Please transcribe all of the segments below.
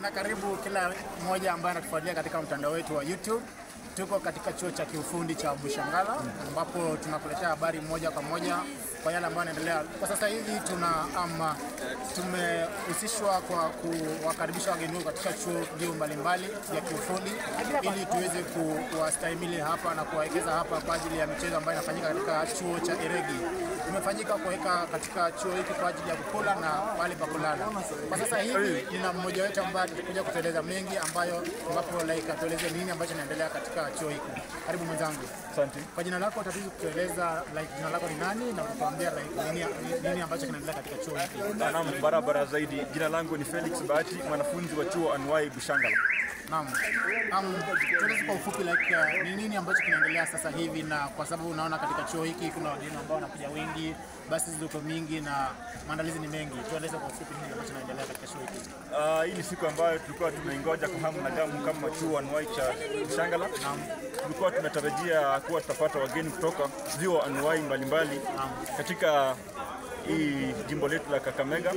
na karibu kila mmoja ambaye anatufuatilia katika mtandao wetu wa YouTube. Tuko katika chuo cha kiufundi cha Bushangala ambapo tunakuletea habari moja kwa moja kwa yale ambayo yanaendelea. Kwa sasa hivi tumehusishwa kwa kuwakaribisha wageni katika chuo mbalimbali vya kiufundi ili tuweze kuwastahimili hapa na kuwawekeza hapa kwa ajili ya michezo ambayo inafanyika katika chuo cha Eregi. Tumefanyika kuweka katika chuo hiki kwa ajili ya kukula na pale pa kulala. Kwa sasa hivi nina mmoja wetu ambaye atakuja kutueleza mengi ambapo atueleze nini ambacho kinaendelea katika chuo hiki. Karibu mwenzangu. Asante. Kwa jina lako utaweza kutueleza jina lako ni nani na kutuambia nini ambacho kinaendelea katika chuo hiki. Naam, barabara zaidi. Jina langu ni Felix Bahati, mwanafunzi wa chuo Anwai Bushangala. Naam. Tueleze kwa ufupi ni nini ambacho kinaendelea sasa hivi, na kwa sababu unaona katika chuo hiki kuna wageni ambao wanakuja wengi, basi ziko mingi na maandalizi ni mengi. Tueleze kwa ufupi nini ambacho kinaendelea katika chuo hiki. Hii ni siku ambayo tulikuwa tunaingoja kwa hamu na gamu kama chuo Anwai cha Bushangala. Naam. Tulikuwa tunatarajia kuwa tutapata wageni kutoka vyuo Anwai mbalimbali katika hii jimbo letu la Kakamega,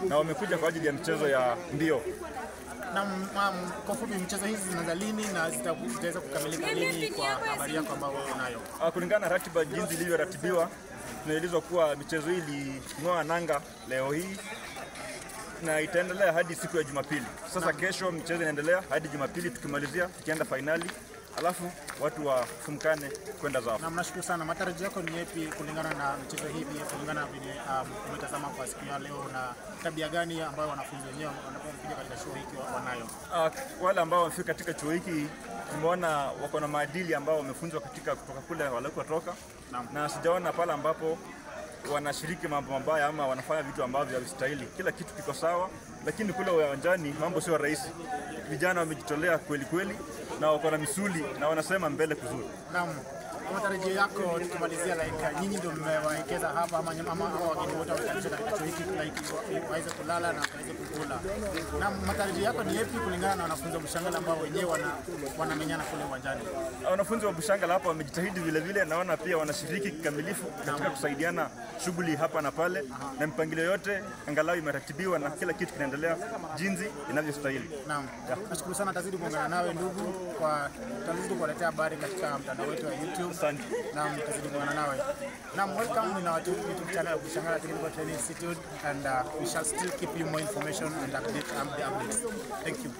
na wamekuja kwa ajili ya michezo ya mbio. Na kwa ufupi michezo hizi zinaanza lini na zitaweza kukamilika lini kwa habari yako ambayo unayo? Kulingana na ratiba jinsi ilivyoratibiwa, tunaelezwa kuwa michezo hii iling'oa nanga leo hii na itaendelea hadi siku ya Jumapili. Sasa kesho michezo inaendelea hadi Jumapili, tukimalizia tukienda finali, alafu watu wafumkane kwenda zao. Na mnashukuru sana. Matarajio yako ni yapi kulingana na michezo hii, kulingana na vile umetazama kwa siku ya leo, na tabia gani ambayo wanafunzi wenyewe wanapokuja katika chuo hiki wanayo? Wale ambao wamefika katika chuo hiki tumeona wako na maadili ambao wamefunzwa kutoka kule walikotoka, na sijaona pale ambapo wanashiriki mambo mabaya ama wanafanya vitu ambavyo havistahili. Kila kitu kiko sawa, lakini kule uwanjani mambo sio rahisi. Vijana wamejitolea kweli kweli na wako na misuli na wanasema mbele kuzuri. Naam. Matarajio yako tukimalizia, nyinyi ndio mmewekeza hapa ama wageni wote wamekuja katika chuo hiki waweze kulala na waweze kukula. Na matarajio yako ni yapi kulingana na wanafunzi wa Bushangala ambao wenyewe wanamenyana kule uwanjani? Wanafunzi wa Bushangala hapa wamejitahidi vile vile, naona pia wanashiriki kikamilifu katika kusaidiana shughuli hapa na pale, na mpangilio yote angalau imeratibiwa na kila kitu kinaendelea jinsi inavyostahili. Naam. Nashukuru sana, tazidi kuungana nawe ndugu, tutazidi kuwaletea habari katika mtandao wetu wa YouTube. Asante. Naam, tutazidi kuungana nawe. Naam, welcome in our YouTube channel of Bushangala Technical Training Institute, and we shall still keep you more information and updates. Thank you.